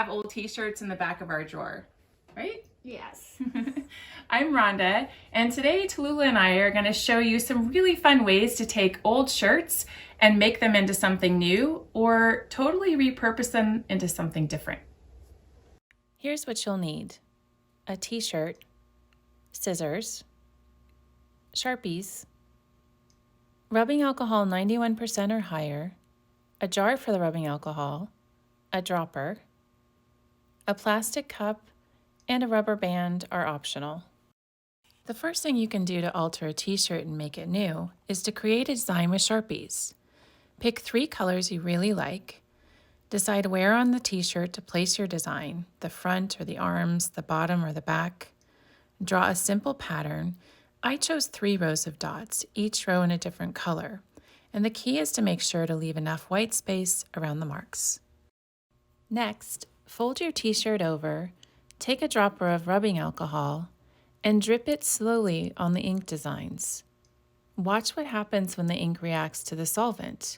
have old t-shirts in the back of our drawer, right? Yes. I'm Rhonda, and today Tallulah and I are going to show you some really fun ways to take old shirts and make them into something new or totally repurpose them into something different. Here's what you'll need: a t-shirt, scissors, Sharpies, rubbing alcohol 91% or higher, a jar for the rubbing alcohol, a dropper, a plastic cup, and a rubber band are optional. The first thing you can do to alter a t-shirt and make it new is to create a design with Sharpies. Pick 3 colors you really like. Decide where on the t-shirt to place your design, the front or the arms, the bottom or the back. Draw a simple pattern. I chose 3 rows of dots, each row in a different color, and the key is to make sure to leave enough white space around the marks. Next, fold your t-shirt over, take a dropper of rubbing alcohol, and drip it slowly on the ink designs. Watch what happens when the ink reacts to the solvent.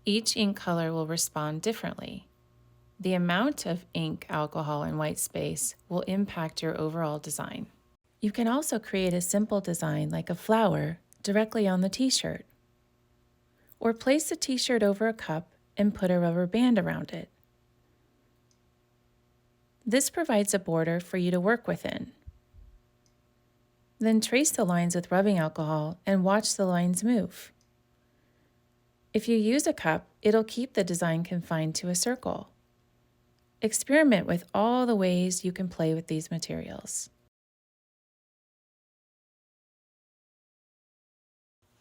Each ink color will respond differently. The amount of ink, alcohol, and white space will impact your overall design. You can also create a simple design like a flower directly on the t-shirt. Or place the t-shirt over a cup and put a rubber band around it. This provides a border for you to work within. Then trace the lines with rubbing alcohol and watch the lines move. If you use a cup, it'll keep the design confined to a circle. Experiment with all the ways you can play with these materials.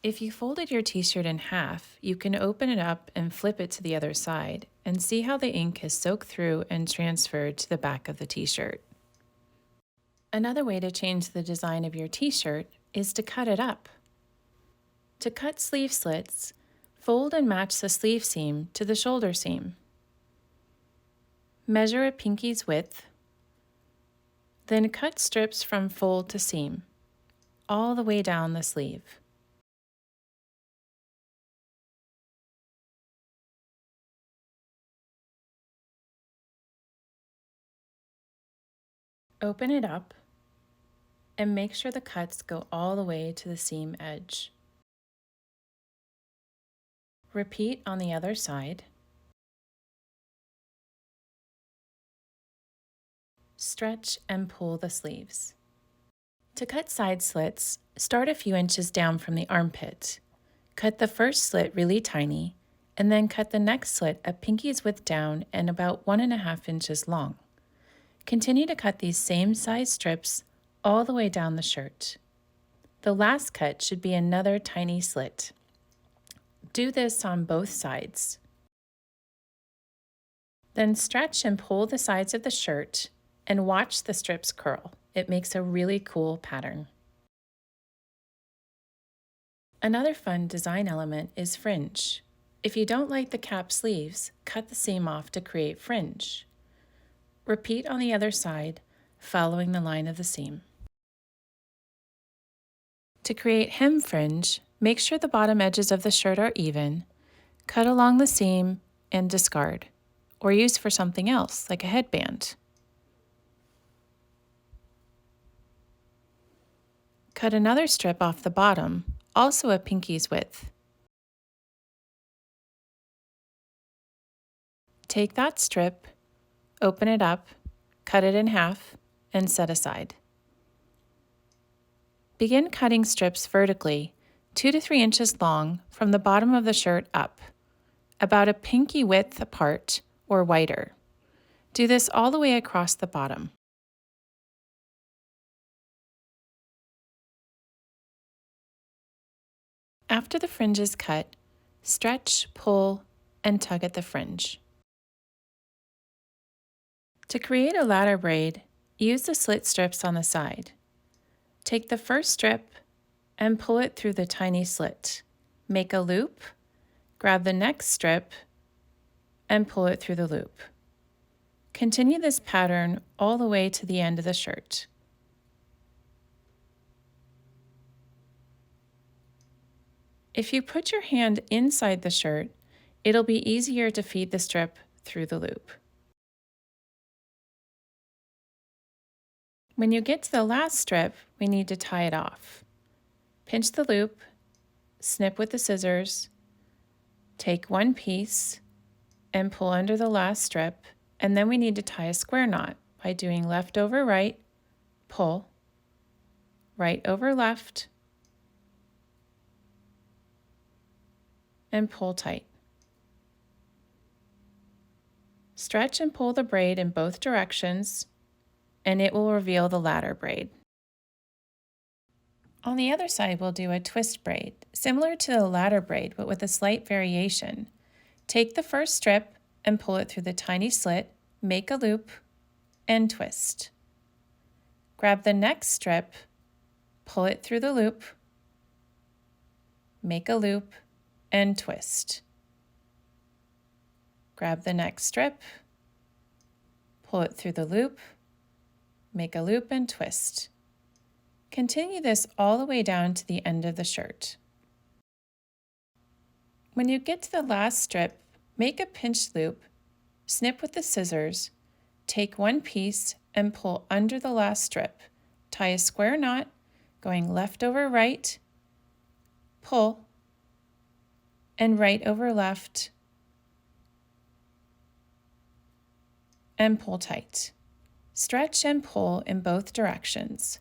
If you folded your t-shirt in half, you can open it up and flip it to the other side and see how the ink has soaked through and transferred to the back of the t-shirt. Another way to change the design of your t-shirt is to cut it up. To cut sleeve slits, fold and match the sleeve seam to the shoulder seam. Measure a pinky's width, then cut strips from fold to seam, all the way down the sleeve. Open it up and make sure the cuts go all the way to the seam edge. Repeat on the other side. Stretch and pull the sleeves. To cut side slits, start a few inches down from the armpit. Cut the first slit really tiny, and then cut the next slit a pinky's width down and about 1.5 inches long. Continue to cut these same size strips all the way down the shirt. The last cut should be another tiny slit. Do this on both sides. Then stretch and pull the sides of the shirt and watch the strips curl. It makes a really cool pattern. Another fun design element is fringe. If you don't like the cap sleeves, cut the seam off to create fringe. Repeat on the other side, following the line of the seam. To create hem fringe, make sure the bottom edges of the shirt are even, cut along the seam, and discard, or use for something else, like a headband. Cut another strip off the bottom, also a pinky's width. Take that strip, open it up, cut it in half, and set aside. Begin cutting strips vertically, 2 to 3 inches long, from the bottom of the shirt up, about a pinky width apart or wider. Do this all the way across the bottom. After the fringe is cut, stretch, pull, and tug at the fringe. To create a ladder braid, use the slit strips on the side. Take the first strip and pull it through the tiny slit. Make a loop, grab the next strip, and pull it through the loop. Continue this pattern all the way to the end of the shirt. If you put your hand inside the shirt, it'll be easier to feed the strip through the loop. When you get to the last strip, we need to tie it off. Pinch the loop, snip with the scissors, take one piece and pull under the last strip, and then we need to tie a square knot by doing left over right, pull, right over left, and pull tight. Stretch and pull the braid in both directions, and it will reveal the ladder braid. On the other side, we'll do a twist braid, similar to the ladder braid, but with a slight variation. Take the first strip and pull it through the tiny slit, make a loop, and twist. Grab the next strip, pull it through the loop, make a loop, and twist. Grab the next strip, pull it through the loop, make a loop, and twist. Continue this all the way down to the end of the shirt. When you get to the last strip, make a pinch loop, snip with the scissors, take one piece and pull under the last strip. Tie a square knot, going left over right, pull, and right over left, and pull tight. Stretch and pull in both directions.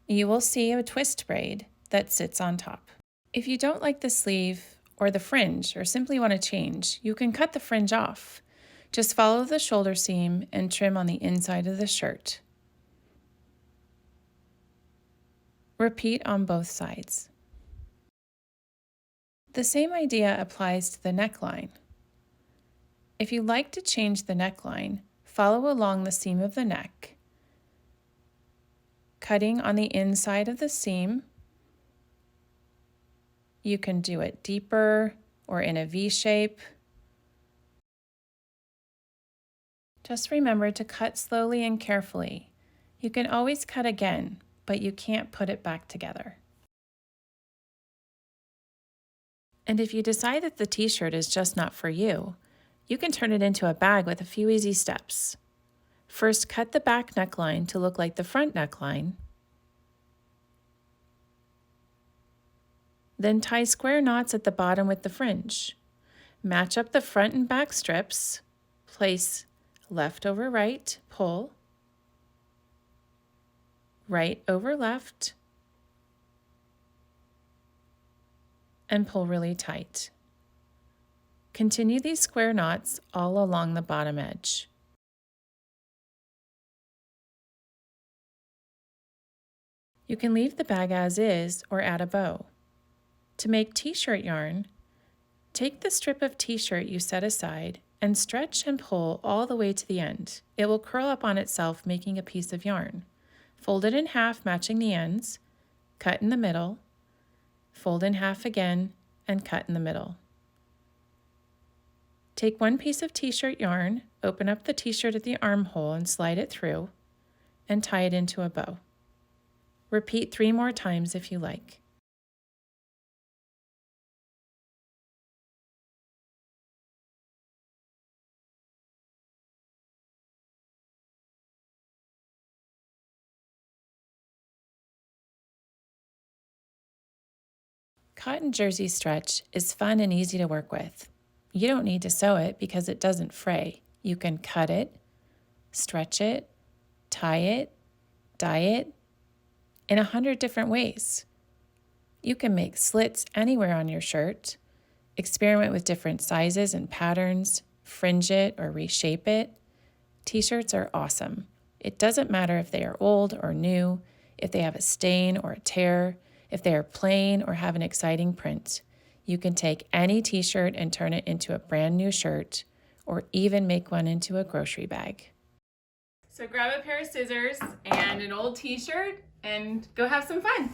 You will see a twist braid that sits on top. If you don't like the sleeve or the fringe or simply want to change, you can cut the fringe off. Just follow the shoulder seam and trim on the inside of the shirt. Repeat on both sides. The same idea applies to the neckline. If you like to change the neckline, follow along the seam of the neck, cutting on the inside of the seam. You can do it deeper or in a V shape. Just remember to cut slowly and carefully. You can always cut again, but you can't put it back together. And if you decide that the t-shirt is just not for you, you can turn it into a bag with a few easy steps. First, cut the back neckline to look like the front neckline. Then tie square knots at the bottom with the fringe. Match up the front and back strips. Place left over right, pull, right over left, and pull really tight. Continue these square knots all along the bottom edge. You can leave the bag as is or add a bow. To make t-shirt yarn, take the strip of t-shirt you set aside and stretch and pull all the way to the end. It will curl up on itself, making a piece of yarn. Fold it in half, matching the ends, cut in the middle, fold in half again, and cut in the middle. Take one piece of t-shirt yarn, open up the t-shirt at the armhole and slide it through, and tie it into a bow. Repeat 3 more times if you like. Cotton jersey stretch is fun and easy to work with. You don't need to sew it because it doesn't fray. You can cut it, stretch it, tie it, dye it in 100 different ways. You can make slits anywhere on your shirt, experiment with different sizes and patterns, fringe it or reshape it. T-shirts are awesome. It doesn't matter if they are old or new, if they have a stain or a tear, if they are plain or have an exciting print. You can take any t-shirt and turn it into a brand new shirt, or even make one into a grocery bag. So grab a pair of scissors and an old t-shirt and go have some fun.